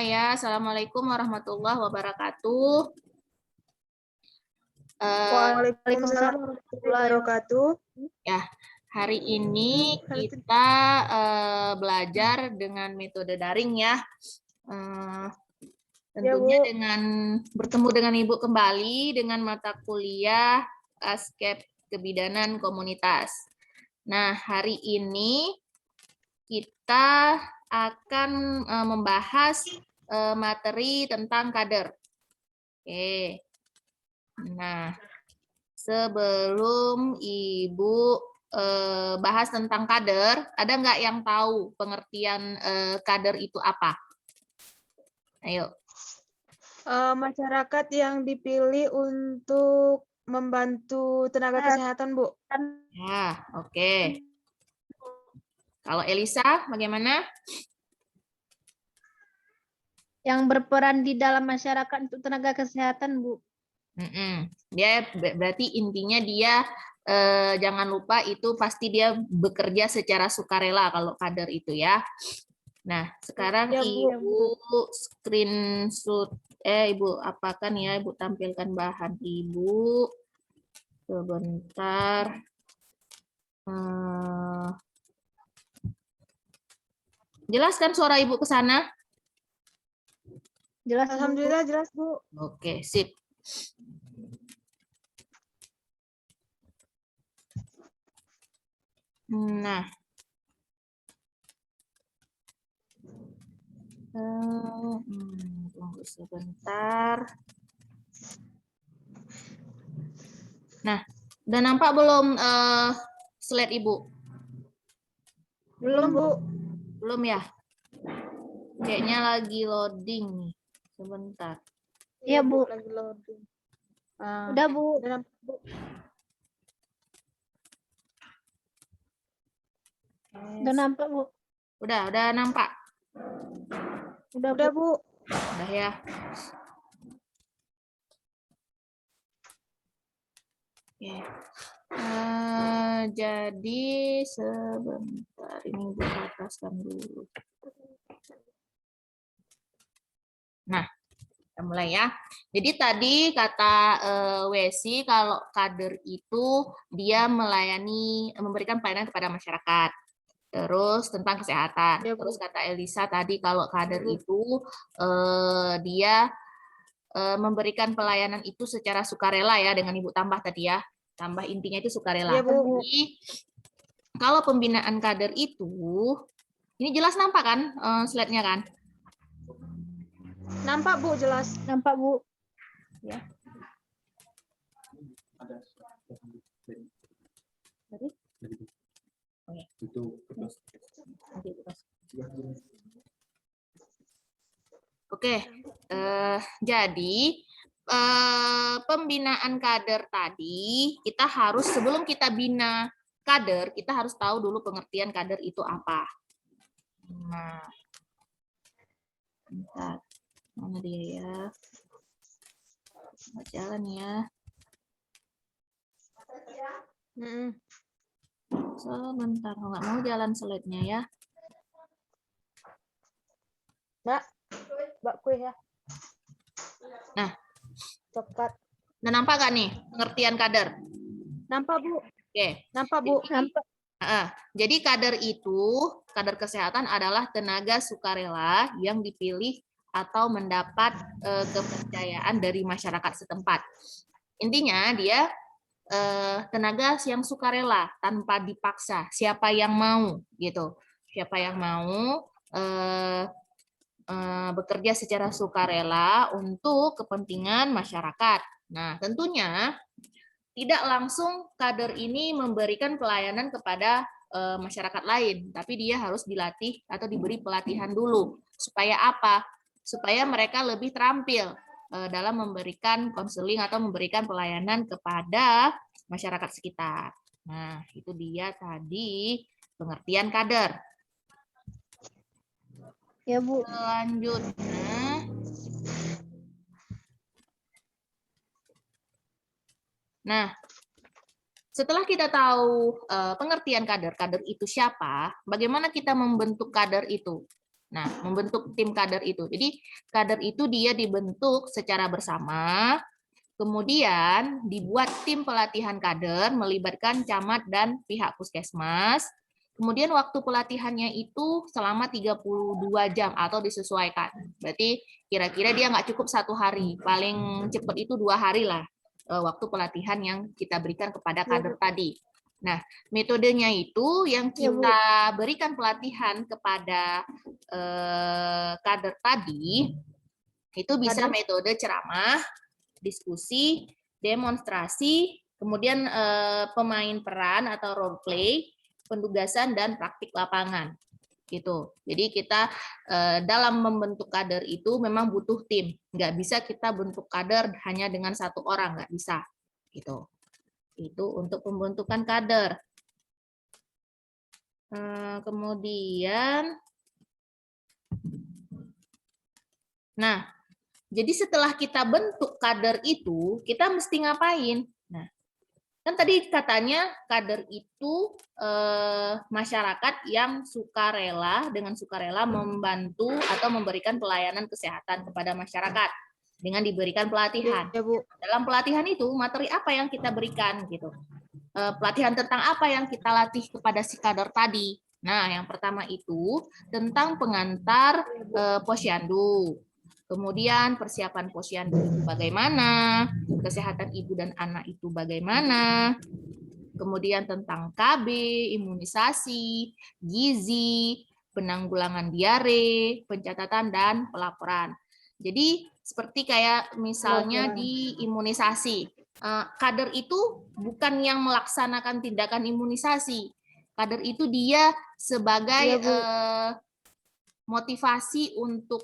mulai ya. Assalamualaikum warahmatullahi wabarakatuh. Waalaikumsalam warahmatullahi wabarakatuh. Ya, hari ini kita belajar dengan metode daring ya. Tentunya dengan bertemu dengan Ibu kembali dengan mata kuliah Askep Kebidanan Komunitas. Nah, hari ini kita akan membahas materi tentang kader. Oke. Nah, sebelum Ibu bahas tentang kader, ada nggak yang tahu pengertian kader itu apa? Ayo. Masyarakat yang dipilih untuk membantu tenaga kesehatan, Bu. Ya, oke. Kalau Elisa, bagaimana? Yang berperan di dalam masyarakat untuk tenaga kesehatan, Bu. Dia berarti intinya dia jangan lupa itu pasti dia bekerja secara sukarela kalau kader itu ya. Nah, sekarang Ya, Bu. Ibu screenshot Ibu apakan ya, Ibu tampilkan bahan Ibu. Sebentar. Jelaskan suara Ibu ke sana? Jelas, Alhamdulillah jelas, Bu. Oke, sip. Nah. Tunggu sebentar. Nah, udah nampak belum slide Ibu? Belum, Bu. Belum ya? Kayaknya lagi loading nih. Sebentar. Iya, Bu. Lagi loading. Udah, Bu. Udah nampak, Bu. Udah nampak, Bu. Udah nampak? Udah, Bu. Udah ya. Oke. Jadi sebentar ini gue ataskan dulu. Nah, kita mulai ya. Jadi tadi kata Wesi kalau kader itu dia memberikan pelayanan kepada masyarakat. Terus tentang kesehatan. Ya, Bu. Terus kata Elisa tadi kalau kader itu dia memberikan pelayanan itu secara sukarela ya, dengan Ibu tambah tadi ya. Tambah intinya itu sukarela. Ya, Bu. Jadi kalau pembinaan kader itu, ini jelas nampak kan slide-nya kan? Nampak, Bu, jelas. Nampak, Bu. Ya. Tadi? Oke, jadi pembinaan kader tadi kita harus sebelum kita bina kader kita harus tahu dulu pengertian kader itu apa. Nah, bentar, mana dia ya? Nggak jalan ya. Sebentar, nggak mau jalan slide-nya ya. Mbak kue ya. Nah, Cepat. udah nampak nggak nih pengertian kader? Nampak, Bu. Oke. Nampak, Bu. Nampak. Jadi kader itu, kader kesehatan adalah tenaga sukarela yang dipilih atau mendapat kepercayaan dari masyarakat setempat. Intinya dia tenaga yang sukarela tanpa dipaksa. Siapa yang mau gitu? Siapa yang mau bekerja secara sukarela untuk kepentingan masyarakat. Nah, tentunya tidak langsung kader ini memberikan pelayanan kepada masyarakat lain, tapi dia harus dilatih atau diberi pelatihan dulu. Supaya apa? Supaya mereka lebih terampil dalam memberikan konseling atau memberikan pelayanan kepada masyarakat sekitar. Nah, itu dia tadi pengertian kader. Ya, Bu. Selanjutnya, nah, setelah kita tahu pengertian kader, kader itu siapa, bagaimana kita membentuk kader itu? Nah, membentuk tim kader itu. Jadi kader itu dia dibentuk secara bersama, kemudian dibuat tim pelatihan kader melibatkan camat dan pihak puskesmas. Kemudian waktu pelatihannya itu selama 32 jam atau disesuaikan. Berarti kira-kira dia nggak cukup 1 hari, paling cepat itu 2 hari lah waktu pelatihan yang kita berikan kepada kader tadi. Nah, metodenya itu yang kita berikan pelatihan kepada kader tadi, itu bisa metode ceramah, diskusi, demonstrasi, kemudian pemain peran atau role play, penugasan, dan praktik lapangan. Gitu. Jadi kita dalam membentuk kader itu memang butuh tim. Nggak bisa kita bentuk kader hanya dengan 1 orang, nggak bisa. Gitu. Itu untuk pembentukan kader. Kemudian, nah, jadi setelah kita bentuk kader itu, kita mesti ngapain? Nah, kan tadi katanya kader itu masyarakat yang dengan sukarela membantu atau memberikan pelayanan kesehatan kepada masyarakat dengan diberikan pelatihan. Ya, Bu. Dalam pelatihan itu materi apa yang kita berikan gitu? Pelatihan tentang apa yang kita latih kepada si kader tadi. Nah, yang pertama itu tentang pengantar posyandu. Kemudian persiapan posyandu itu bagaimana, kesehatan ibu dan anak itu bagaimana, kemudian tentang KB, imunisasi, gizi, penanggulangan diare, pencatatan, dan pelaporan. Jadi seperti kayak misalnya di imunisasi, kader itu bukan yang melaksanakan tindakan imunisasi. Kader itu dia sebagai motivasi untuk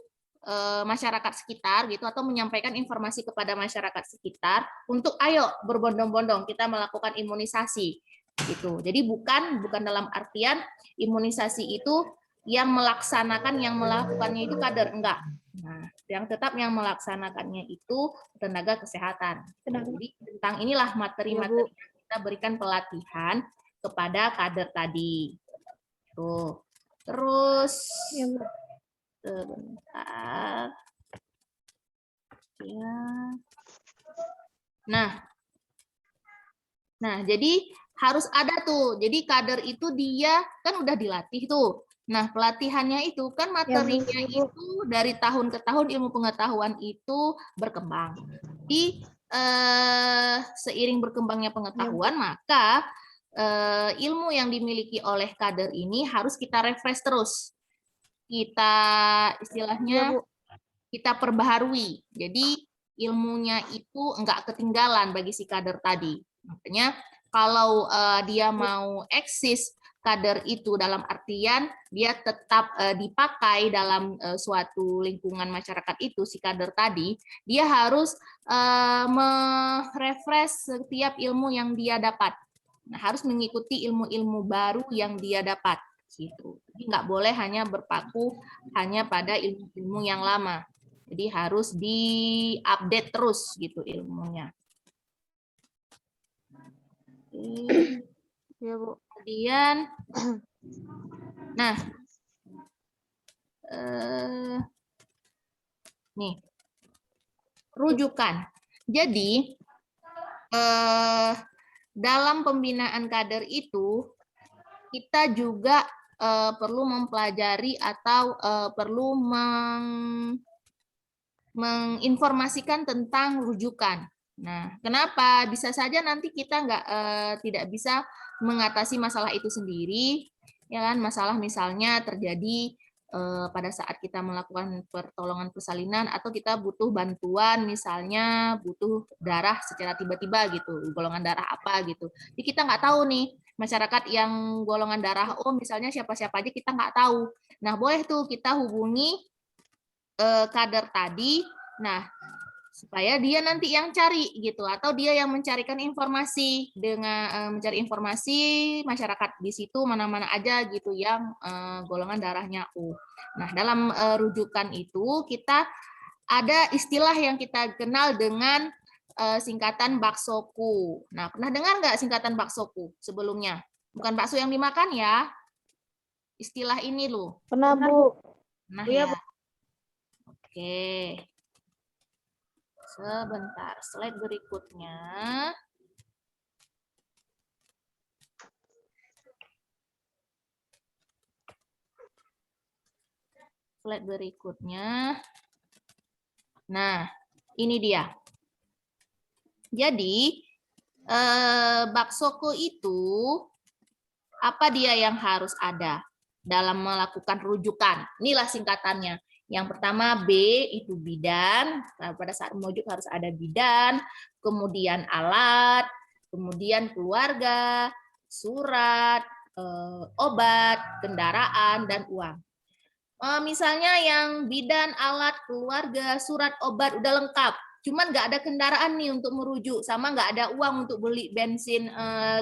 masyarakat sekitar gitu, atau menyampaikan informasi kepada masyarakat sekitar untuk ayo berbondong-bondong kita melakukan imunisasi gitu. Jadi bukan dalam artian imunisasi itu yang melaksanakan, yang melakukannya itu kader, enggak. Nah, yang tetap yang melaksanakannya itu tenaga kesehatan. Jadi tentang inilah materi-materi yang kita berikan pelatihan kepada kader tadi. Tuh. Terus sebentar. Ya. Nah, jadi harus ada tuh. Jadi kader itu dia kan udah dilatih tuh. Nah, pelatihannya itu kan materinya itu dari tahun ke tahun ilmu pengetahuan itu berkembang. Di seiring berkembangnya pengetahuan, maka ilmu yang dimiliki oleh kader ini harus kita refresh terus. Kita istilahnya kita perbaharui. Jadi ilmunya itu enggak ketinggalan bagi si kader tadi. Makanya kalau dia mau eksis kader itu dalam artian dia tetap dipakai dalam suatu lingkungan masyarakat itu, si kader tadi, dia harus merefresh setiap ilmu yang dia dapat. Nah, harus mengikuti ilmu-ilmu baru yang dia dapat. Gitu. Jadi nggak boleh hanya berpaku hanya pada ilmu-ilmu yang lama. Jadi harus di-update terus gitu ilmunya. Ya, Bu. Kemudian, nah, nih, rujukan. Jadi, dalam pembinaan kader itu, kita juga perlu mempelajari atau perlu menginformasikan tentang rujukan. Nah, kenapa? Bisa saja nanti kita tidak bisa mengatasi masalah itu sendiri, ya kan? Masalah misalnya terjadi pada saat kita melakukan pertolongan persalinan atau kita butuh bantuan, misalnya butuh darah secara tiba-tiba gitu, golongan darah apa gitu. Jadi kita nggak tahu nih masyarakat yang golongan darah O misalnya siapa-siapa aja kita nggak tahu. Nah, boleh tuh kita hubungi kader tadi, nah supaya dia nanti yang cari gitu, atau dia yang mencarikan informasi dengan mencari informasi masyarakat di situ mana-mana aja gitu yang golongan darahnya O. Nah, dalam rujukan itu kita ada istilah yang kita kenal dengan singkatan baksoku. Nah, pernah dengar nggak singkatan baksoku sebelumnya? Bukan bakso yang dimakan ya. Istilah ini loh. Pernah, Bu. Nah Iya, ya. Bu. Oke. Sebentar, slide berikutnya. Slide berikutnya. Nah, ini dia. Jadi, baksoko itu apa dia yang harus ada dalam melakukan rujukan? Inilah singkatannya. Yang pertama B itu bidan. Nah, pada saat merujuk harus ada bidan, kemudian alat, kemudian keluarga, surat, obat, kendaraan, dan uang. Misalnya yang bidan, alat, keluarga, surat, obat udah lengkap. Cuman nggak ada kendaraan nih untuk merujuk, sama nggak ada uang untuk beli bensin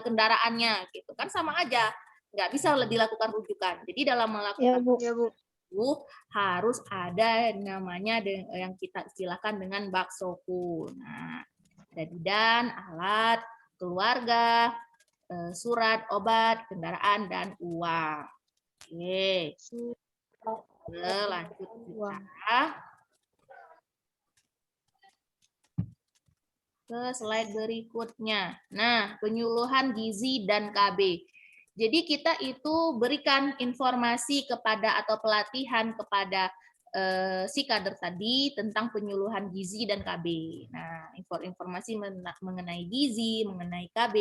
kendaraannya, gitu kan sama aja, nggak bisa dilakukan rujukan. Jadi dalam Ya, melakukan Bu. Iya, Bu. itu harus ada namanya yang kita istilahkan dengan baksoku. Nah, ada bidan, alat, keluarga, surat, obat, kendaraan, dan uang. Oke. Lanjut kita ke slide berikutnya. Nah, penyuluhan gizi dan KB. Jadi kita itu berikan informasi kepada atau pelatihan kepada si kader tadi tentang penyuluhan gizi dan KB. Nah, informasi mengenai gizi, mengenai KB,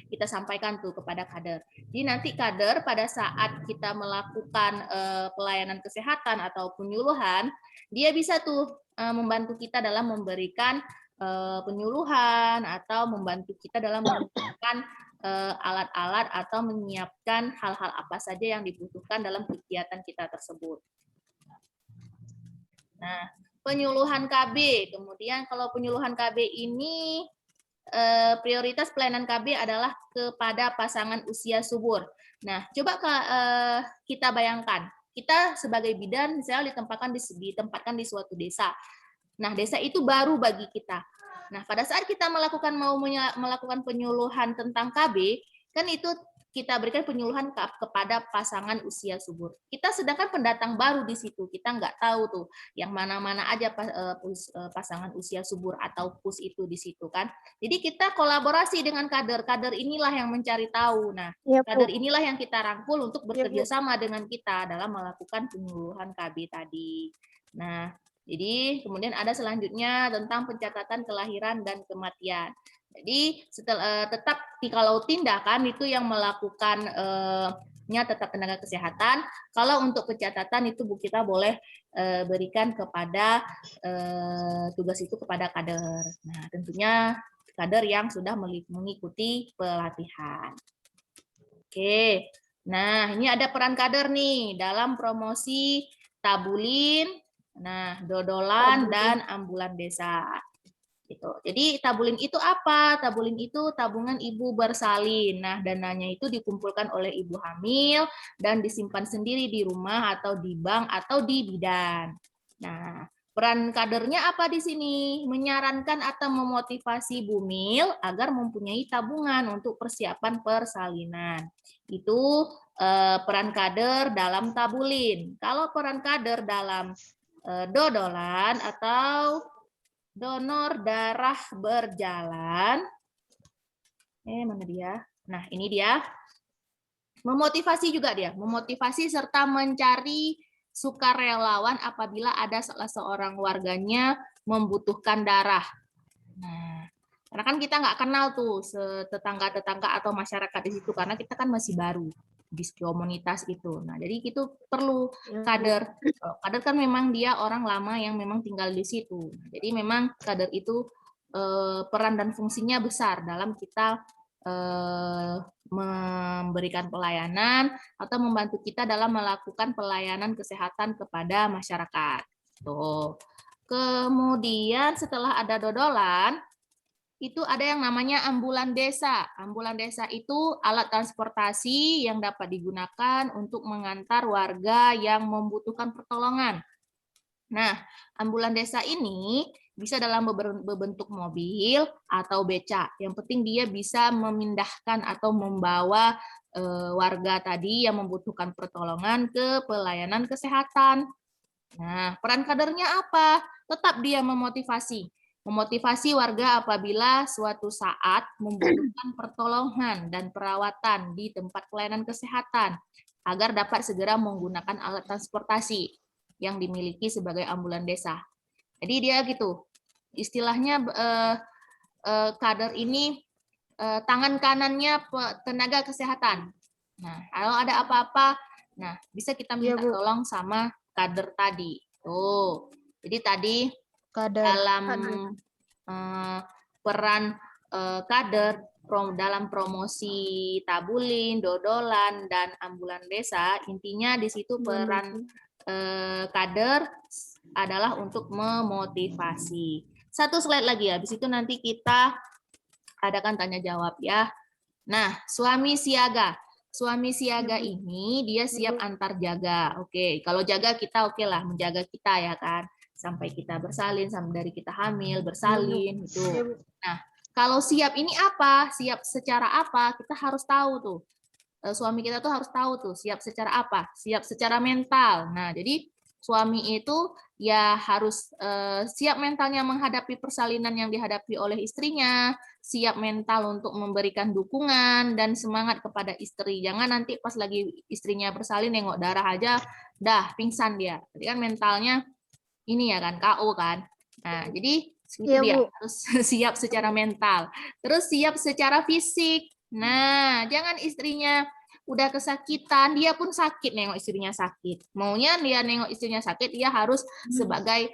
kita sampaikan tuh kepada kader. Jadi nanti kader pada saat kita melakukan pelayanan kesehatan atau penyuluhan, dia bisa tuh membantu kita dalam memberikan penyuluhan atau membantu kita dalam menyiapkan alat-alat atau menyiapkan hal-hal apa saja yang dibutuhkan dalam kegiatan kita tersebut. Nah, penyuluhan KB. Kemudian kalau penyuluhan KB ini prioritas pelayanan KB adalah kepada pasangan usia subur. Nah, coba kita bayangkan, kita sebagai bidan misalnya ditempatkan di suatu desa. Nah, desa itu baru bagi kita. Nah, pada saat kita melakukan penyuluhan tentang KB, kan itu kita berikan penyuluhan kepada pasangan usia subur. Kita sedangkan pendatang baru di situ, kita nggak tahu tuh yang mana-mana aja pasangan usia subur atau PUS itu di situ kan. Jadi kita kolaborasi dengan kader inilah yang mencari tahu. Nah, Ya, Bu. kader inilah yang kita rangkul untuk bekerja sama dengan kita dalam melakukan penyuluhan KB tadi. Nah, jadi kemudian ada selanjutnya tentang pencatatan kelahiran dan kematian. Jadi tetap kalau tindakan itu yang melakukan tetap tenaga kesehatan. Kalau untuk pencatatan itu Bu kita boleh berikan kepada tugas itu kepada kader. Nah, tentunya kader yang sudah mengikuti pelatihan. Oke. Nah, ini ada peran kader nih dalam promosi tabulin, dodolan dan ambulan desa. Gitu. Jadi tabulin itu apa? Tabulin itu tabungan ibu bersalin. Nah, dananya itu dikumpulkan oleh ibu hamil dan disimpan sendiri di rumah atau di bank atau di bidan. Nah, peran kadernya apa di sini? Menyarankan atau memotivasi bumil agar mempunyai tabungan untuk persiapan persalinan. Itu peran kader dalam tabulin. Kalau peran kader dalam dodolan atau donor darah berjalan. Mana dia? Nah, ini dia. Memotivasi juga dia. Memotivasi serta mencari sukarelawan apabila ada salah seorang warganya membutuhkan darah. Nah, karena kan kita nggak kenal tuh tetangga-tetangga atau masyarakat di situ karena kita kan masih baru di komunitas itu. Nah, jadi itu perlu kader. Kader kan memang dia orang lama yang memang tinggal di situ. Jadi memang kader itu peran dan fungsinya besar dalam kita memberikan pelayanan atau membantu kita dalam melakukan pelayanan kesehatan kepada masyarakat. Tuh. Kemudian setelah ada dodolan, itu ada yang namanya ambulan desa. Ambulan desa itu alat transportasi yang dapat digunakan untuk mengantar warga yang membutuhkan pertolongan. Nah, ambulan desa ini bisa dalam berbentuk mobil atau beca. Yang penting dia bisa memindahkan atau membawa warga tadi yang membutuhkan pertolongan ke pelayanan kesehatan. Nah, peran kadernya apa? Tetap dia memotivasi. Memotivasi warga apabila suatu saat membutuhkan pertolongan dan perawatan di tempat pelayanan kesehatan agar dapat segera menggunakan alat transportasi yang dimiliki sebagai ambulan desa. Jadi dia gitu, istilahnya kader ini tangan kanannya tenaga kesehatan. Nah, kalau ada apa-apa, nah bisa kita minta Bu. tolong sama kader tadi. Tuh. Jadi tadi Kader. dalam peran kader dalam promosi tabulin, dodolan, dan ambulan desa, intinya di situ peran kader adalah untuk memotivasi. Satu slide lagi, habis itu nanti kita adakan tanya jawab ya. Nah, suami siaga. Suami siaga ini dia siap antar jaga. Oke, kalau jaga kita oke lah, menjaga kita ya kan. Sampai kita bersalin, sampai dari kita hamil, bersalin gitu. Nah, kalau siap ini apa? Siap secara apa? Kita harus tahu tuh. Suami kita tuh harus tahu tuh, siap secara apa? Siap secara mental. Nah, jadi suami itu ya harus siap mentalnya menghadapi persalinan yang dihadapi oleh istrinya, siap mental untuk memberikan dukungan dan semangat kepada istri. Jangan nanti pas lagi istrinya bersalin nengok darah aja, dah pingsan dia. Jadi kan mentalnya ini ya kan, KO kan. Nah, jadi itu dia harus siap secara mental. Terus siap secara fisik. Nah, jangan istrinya udah kesakitan, dia pun sakit nengok istrinya sakit. Maunya dia nengok istrinya sakit, dia harus sebagai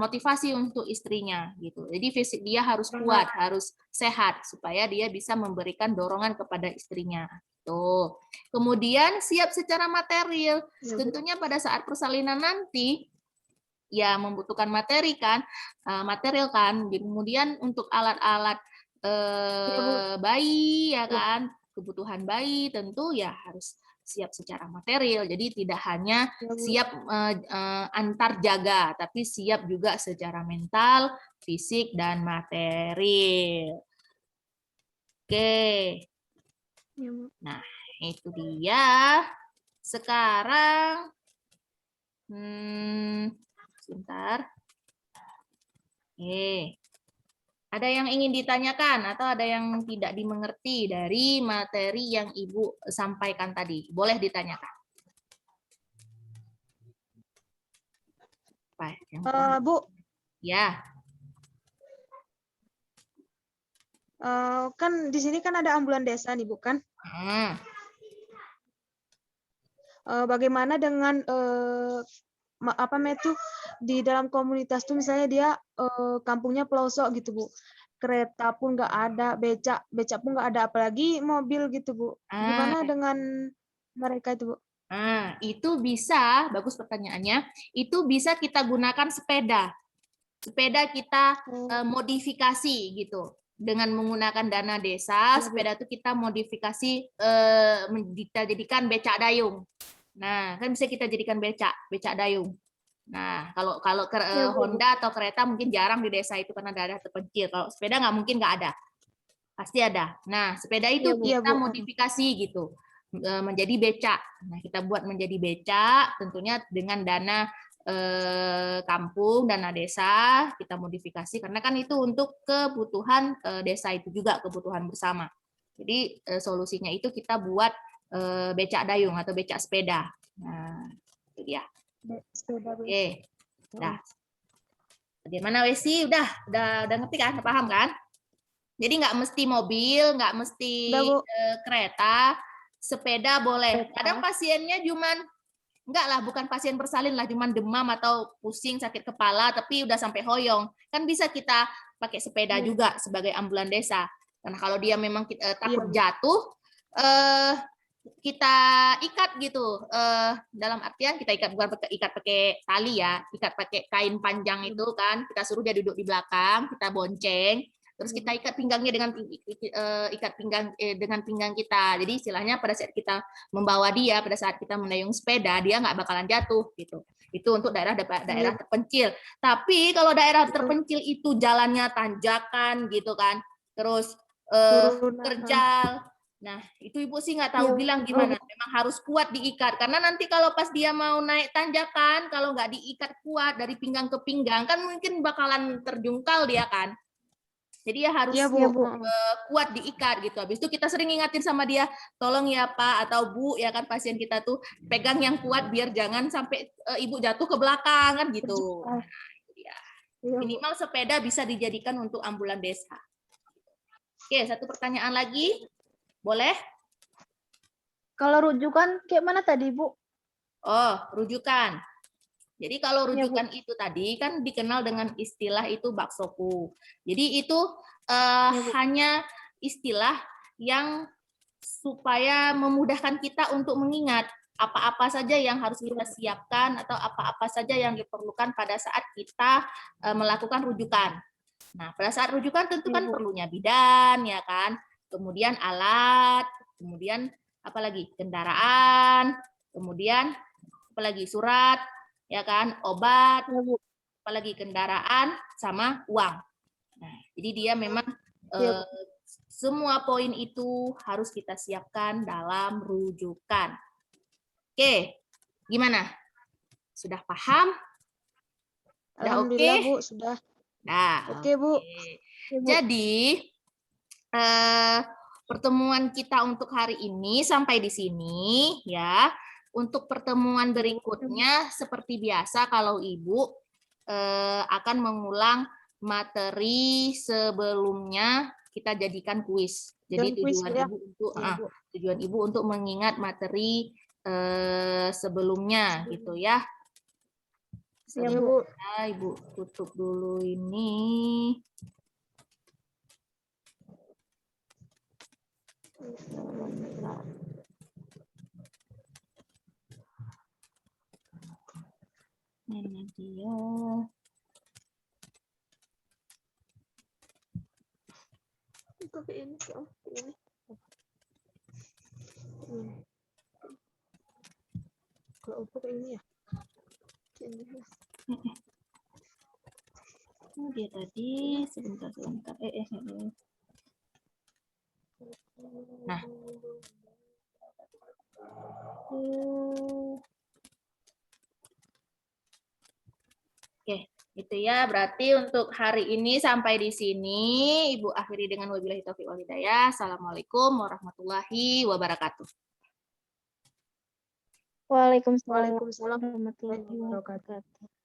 motivasi untuk istrinya gitu. Jadi fisik dia harus kuat, harus sehat supaya dia bisa memberikan dorongan kepada istrinya. Tuh. Kemudian siap secara material. Tentunya pada saat persalinan nanti ya membutuhkan materi kan, material kan. Kemudian untuk alat-alat bayi ya kan, kebutuhan bayi tentu ya harus siap secara material. Jadi tidak hanya siap antar jaga, tapi siap juga secara mental, fisik dan material. Oke. Nah, itu dia. Sekarang sebentar. Ada yang ingin ditanyakan atau ada yang tidak dimengerti dari materi yang Ibu sampaikan tadi? Boleh ditanyakan. Bu. Ya. Kan di sini kan ada ambulan desa nih, Bu kan? Bagaimana dengan di dalam komunitas tuh misalnya dia kampungnya pelosok gitu Bu, kereta pun nggak ada, becak pun nggak ada, apalagi mobil gitu Bu. Gimana dengan mereka itu Bu? Itu bisa, bagus pertanyaannya, itu bisa kita gunakan sepeda kita modifikasi gitu dengan menggunakan dana desa. Sepeda itu kita modifikasi, kita jadikan becak dayung. Nah, kan bisa kita jadikan becak dayung. Nah, kalau Honda atau kereta mungkin jarang di desa itu karena daerah terpencil. Kalau sepeda nggak mungkin nggak ada, pasti ada. Nah, sepeda itu kita modifikasi gitu menjadi becak. Nah, kita buat menjadi becak, tentunya dengan dana kampung, dana desa kita modifikasi karena kan itu untuk kebutuhan desa itu juga kebutuhan bersama. Jadi solusinya itu kita buat becak dayung atau becak sepeda. Nah, itu dia. Oke. Nah. Bagaimana Wesi? Udah ngerti kan? Paham kan? Jadi nggak mesti mobil, nggak mesti kereta, sepeda boleh. Kadang pasiennya enggak lah, bukan pasien bersalin lah, cuman demam atau pusing, sakit kepala, tapi udah sampai hoyong. Kan bisa kita pakai sepeda juga sebagai ambulan desa. Karena kalau dia memang takut jatuh, kita ikat gitu, dalam artian kita ikat bukan ikat pakai tali ya, ikat pakai kain panjang itu kan, kita suruh dia duduk di belakang, kita bonceng, terus kita ikat pinggangnya dengan ikat pinggang dengan pinggang kita. Jadi istilahnya pada saat kita membawa dia, pada saat kita mendayung sepeda, dia nggak bakalan jatuh gitu. Itu untuk daerah terpencil. Tapi kalau daerah terpencil itu jalannya tanjakan gitu kan, terus terjal. Nah, itu Ibu sih nggak tahu Iya, Bu. bilang gimana. Memang harus kuat diikat. Karena nanti kalau pas dia mau naik tanjakan, kalau nggak diikat kuat dari pinggang ke pinggang, kan mungkin bakalan terjungkal dia kan. Jadi ya harus Iya, Bu. Iya, Bu. kuat diikat gitu. Habis itu kita sering ingatin sama dia, tolong ya Pak atau Bu, ya kan pasien kita tuh pegang yang kuat biar jangan sampai Ibu jatuh ke belakang kan gitu. Nah, itu dia. Iya, Bu. Minimal sepeda bisa dijadikan untuk ambulan desa. Oke, satu pertanyaan lagi. Boleh? Kalau rujukan kayak mana tadi, Bu? Oh, rujukan. Jadi kalau Iya, Bu. rujukan itu tadi kan dikenal dengan istilah itu baksoku. Jadi itu Iya, Bu. hanya istilah yang supaya memudahkan kita untuk mengingat apa-apa saja yang harus kita siapkan atau apa-apa saja yang diperlukan pada saat kita melakukan rujukan. Nah, pada saat rujukan tentu Iya, kan Bu. perlunya bidan, ya kan? Kemudian alat, kemudian apalagi kendaraan, kemudian apalagi surat, ya kan? Obat, Iya, Bu. apalagi kendaraan sama uang. Nah, jadi dia memang Iya, Bu. semua poin itu harus kita siapkan dalam rujukan. Oke, gimana? Sudah paham? Sudah Alhamdulillah, oke? Bu, sudah. Nah, Oke, Bu. Iya, Bu. jadi pertemuan kita untuk hari ini sampai di sini ya. Untuk pertemuan berikutnya seperti biasa kalau Ibu akan mengulang materi sebelumnya kita jadikan kuis. Jadi Dan kuis, Bu, ya. tujuan Ibu untuk mengingat materi sebelumnya gitu ya. Iya, Iya, Bu. Bu. Ibu tutup dulu ini. Ini dia. Kalau untuk ini ya. Oh, dia tadi sebentar. Nah. Oke, itu ya. Berarti untuk hari ini sampai di sini Ibu akhiri dengan wabillahi taufiq wal hidayah. Assalamualaikum warahmatullahi wabarakatuh. Waalaikumsalam Waalaikumsalam warahmatullahi warahmatullahi wabarakatuh. wabarakatuh.